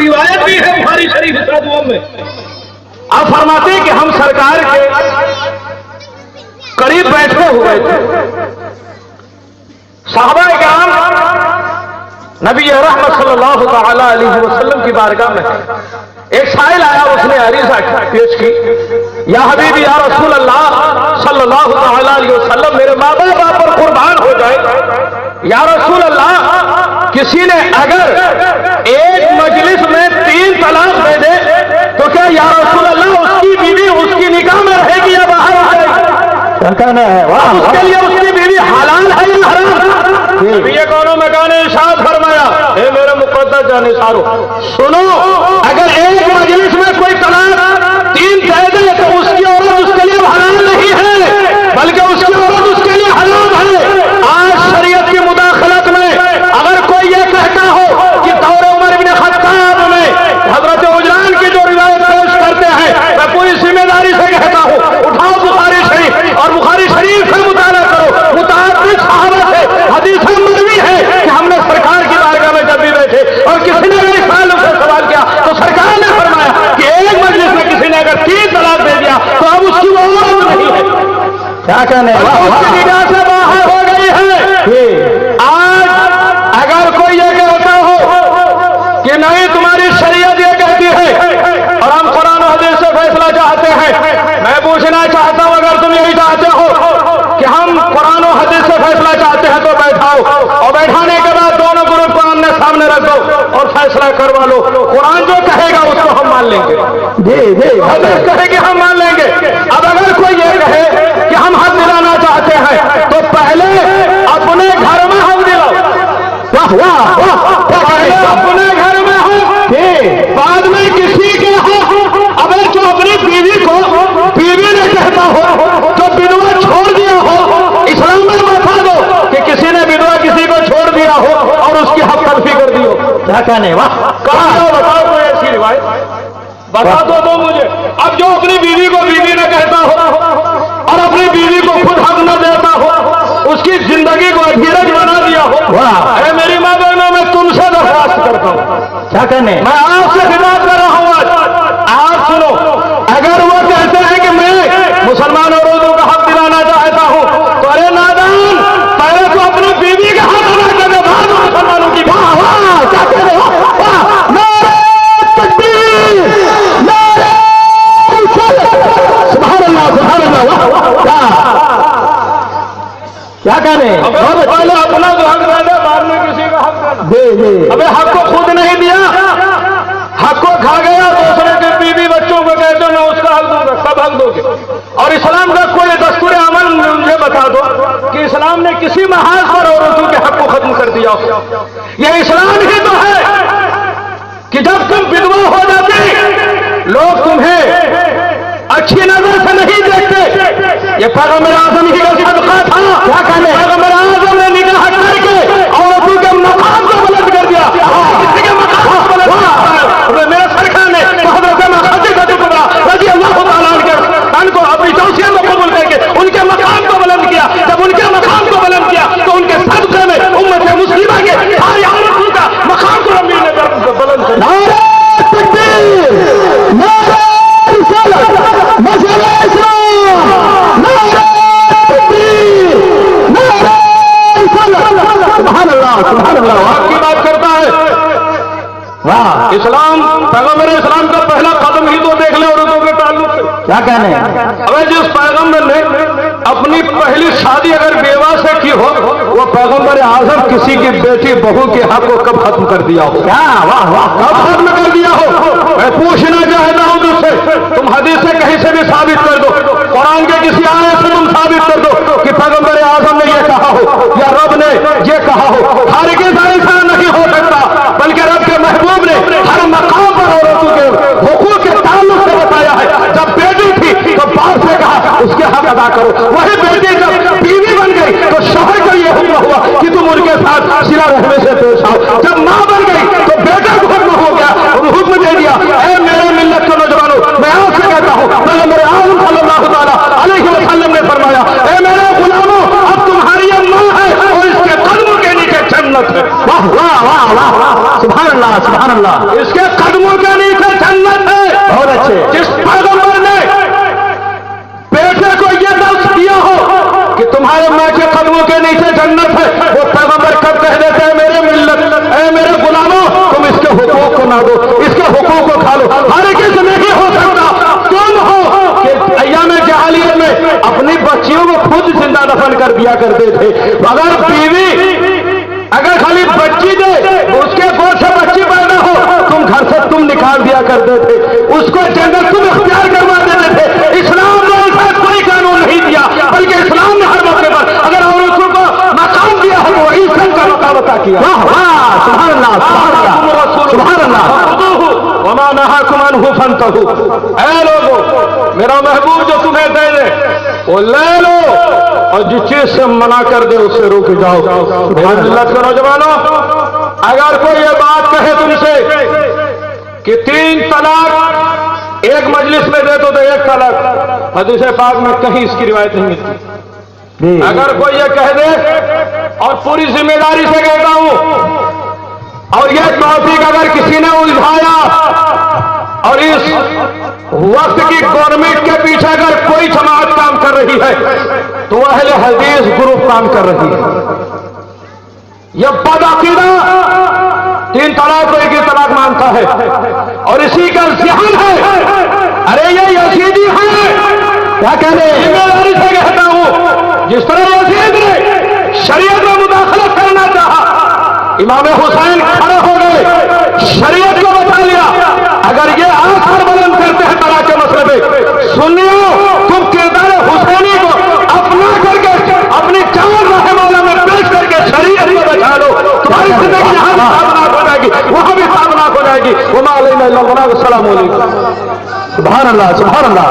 रिवायत भी है बुखारी शरीफ में। आप फरमाते हैं कि हम सरकार के करीब बैठे हुए थे, साहबा किराम नबी रहमत सल्लल्लाहु तआला अलैहि वसल्लम की बारगाह में एक साइल आया, उसने अरीज़ा पेश की, या हबीबी या रसूल अल्लाह सल्लल्लाहु तआला अलैहि वसल्लम, मेरे माँ बाप पर कुर्बान हो जाए, या रसूल अल्लाह किसी ने अगर एक मजलिस में 3 तलाक दे दे तो क्या या रसूल अल्लाह उसकी बीवी उसकी निगाह में रहेगी या बाहर आ जाएगी? कहना है वाह, उसके लिए उसकी बीवी हलाल है या हराम? ये कौनों में गाने इरशाद फरमाया, हे मेरे मुक़द्दस जानिसारो सुनो, अगर एक मजलिस में कोई तलाक 3 दे दे तो उसकी औरत उसके लिए हलाल नहीं है, बल्कि उसकी औरत उसके लिए हराम है। आज शरीयत की मुदाखलत में अगर कोई ये कहता हो कि दौर उमर इब्न खत्ताब में हजरत उजलान की जो रिवायत पेश करते हैं, मैं पूरी जिम्मेदारी से कहता हूँ, उठाओ बुखारी शरीफ और बुखारी शरीफ से मुताला करो, मुताबिक सहाबा से हदीसें मरवी है कि हमने सरकार की बारगाह में जब भी बैठे और किसी ने भी से सवाल किया तो सरकार ने फरमाया कि एक मजलिस में किसी ने अगर 3 तलाक दे दिया तो अब उसकी वो औरत नहीं है, क्या कहने उसकी निगाह से बाहर हो गई है। आज अगर कोई ये कहता हो कि नहीं तुम्हारी शरीयत ये कहती है और हम कुरान और हदीस से फैसला चाहते हैं, मैं पूछना चाहता हूं अगर तुम यही चाहते हो कि हम कुरान और हदीस से फैसला चाहते हैं तो बैठाओ, और बैठाने के बाद दोनों ग्रुप को आमने सामने रख दो और फैसला करवा लो, कुरान जो कहेगा उसको हम मान लेंगे, हदीस कहेगी हम मान लेंगे। अब अगर कोई ये कहे कि हम हक दिलाना चाहते हैं तो पहले अपने घर में हक दिलाओ, वाह वाह वाह, पहले अपने घर में हो, बाद में किसी के हो। अगर जो अपनी बीवी को बीवी ने कहता हो तो विधवा छोड़ दिया हो, इस्लाम में बता दो कि किसी ने विधवा किसी को छोड़ दिया हो और उसकी हक तलफी कर दी हो, क्या कहने वाह, कहाँ बताओ कोई ऐसी रिवायत बता दो मुझे। अब जो अपनी बीवी को बीवी ने कहता हो और अपनी बीवी को खुद हक न देता हो, उसकी जिंदगी को अधीरज बना दिया हो, वाह मेरी माँ बहनों मैं तुमसे दरख्वास्त करता हूँ, क्या कहने, मैं आपसे खिताब कर रहा हूँ आज, आप सुनो, अगर वो कहते हैं कि मैं मुसलमान और उर्दू का हक दिलाना चाहता हूँ तो अरे नादान, पहले तो अपनी बीवी का हक अदा कर दे, बाद में मुसलमानों की। वाह वाह, क्या कहने, क्या कहने, पहले अपना जो हक दे, बाद में किसी का हक देना। अबे हक को खुद नहीं दिया, हक को खा गया, दूसरे के बीवी बच्चों को कहते मैं उसका हक दूंगा, सब हक दोगे। और इस्लाम का कोई दस्तूर अमल मुझे बता दो कि इस्लाम ने किसी महाज पर औरतों के हक को खत्म कर दिया हो। यह इस्लाम ही तो है कि जब तुम विधवा हो जाती लोग तुम्हें अच्छी नजर से नहीं देखते। ये पैगंबर आज़म ही का सदका था, क्या कहने, पैगंबर आज़म ने निगाह करके औरतों के मकाम को बुलंद कर दिया, किसी के मकाम को बुलंद किया। मेरे सरकार ने हज़रत खदीजा रज़ी अल्लाह तआला अन्हा को अपनी तौसीया में कबूल करके उनके मकाम को बुलंद किया। जब उनके मकाम को बुलंद किया तो उनके सदक़े में उम्मत मुस्लिमा के सारी औरतों का मकाम को अमीर ने बुलंद किया। नारे तकबीर, नारे रिसालत, मसला इस्लाम, नारे तकबीर, नारे रिसालत, सुभान अल्लाह, सुभान अल्लाह। आपकी बात करता है, वाह, इस्लाम पैगंबर इस्लाम का पहला कदम ही तो देख ले औरतों के ताल्लुक से, क्या कहने। अबे जिस पैगंबर ने अपनी पहली शादी अगर बेवा से की हो, वो पैगंबर आज़म किसी की बेटी बहू के हक को कब खत्म कर दिया हो, क्या, वाह वाह, कब खत्म कर दिया हो। मैं पूछना चाहता हूं तुझसे, तुम हदीस से कहीं से भी साबित कर दो, कुरान के किसी आयत से तुम साबित कर दो कि पैगंबर आज़म ने यह कहा हो या रब ने यह कहा हो। हरगिज़ ऐसा नहीं हो सकता, बल्कि रब के महबूब ने हर मकाम पर औरतों के हुकूक के ताल्लुक से बताया है। जब बेटी थी तो बाप से कहा उसके हक अदा करो, वही बेटी जब बीवी बन गई तो शौहर का यह हुक्म हुआ कि तुम उनके साथ सिला रहने से पेश आओ। जब माँ बन गई तो बेटे को हुक्म हो गया, हुक्म दे दिया। ऐ मेरे मिल्लत के नौजवानों, मैं आपसे कहता हूँ, पैगंबर आज़म सल्लल्लाहु तआला अलैहि वसल्लम ने फरमाया, ऐ मेरे गुलामों, अब तुम्हारी माँ है और इसके कदमों के नीचे जन्नत है। वाह वाह वाह वाह, सुभान अल्लाह, सुभान अल्लाह। इसके کے قدموں کے نیچے جنت ہے. بہت اچھے. جس پیغمبر نے بیٹے کو یہ درس دیا ہو کہ تمہارے ماں کے قدموں کے نیچے جنت ہے، وہ پیغمبر کب کہہ دیتے ہیں میرے ملت، اے میرے غلاموں تم اس کے حقوق کو نہ دو، اس کے حقوق کو کھا لو. ہرگز نہیں ہو سکتا تم ہو کہ ایام جاہلیت میں اپنی بچیوں کو خود زندہ دفن کر دیا کرتے تھے. اگر بیوی اگر خالی بچی دے اس کے گود سے بچی پیدا ہو تم گھر سے تم نکال دیا کرتے تھے، اس کو جنگل تم اختیار کروا دیتے تھے. اسلام نے ایسا کوئی قانون نہیں دیا، بلکہ اسلام نے ہر موقع پر اگر عورتوں کو مقام دیا ہے وہ عزت کا مقام عطا کیا. سبحان اللہ سبحان اللہ سبحان اللہ. وما نہاکم عنہ فانتہوا. اے لوگو میرا محبوب جو تمہیں دے دے وہ لے لو، اور جس چیز سے منع کر دے اس سے رک جاؤ. اللہ کے نوجوانوں اگر کوئی یہ بات کہے تم سے کہ 3 طلاق ایک مجلس میں دے تو ایک طلاق، حدیث پاک میں کہیں اس کی روایت نہیں ملتی. اگر کوئی یہ کہہ دے اور پوری ذمہ داری سے کہتا ہوں، اور یہ توفیق اگر کسی نے الجھایا اور اس وقت کی گورنمنٹ کے پیچھے اگر کوئی جماعت کام کر رہی ہے تو وہ اہل حدیث گروپ کام کر رہی ہے. یہ بدعقیدہ 3 طلاق کو ایک ہی طلاق مانتا ہے اور اسی کا ذہن ہے. ارے یہ یزیدی ہے، کیا کہنے ذمہ داری سے کہتا ہوں، جس طرح یزید نے شریعت میں مداخلت کرنا چاہا، امام حسین کھڑے ہو گئے، شریعت کو بتا لیا. اگر یہ آخر بلند کرتے ہیں طلاق کے مسئلے پہ، سنیو تم کردار حسینی کو اپنا کر کے اپنی جان راہ مولا میں پیش کر کے شریعت کو بچا لو. تمہاری زندگی یہاں بھی صابناک ہو جائے گی، وہاں بھی صابناک ہو جائے گی. وما علینا الا البلاغ. السلام علیکم. سبحان اللہ سبحان اللہ.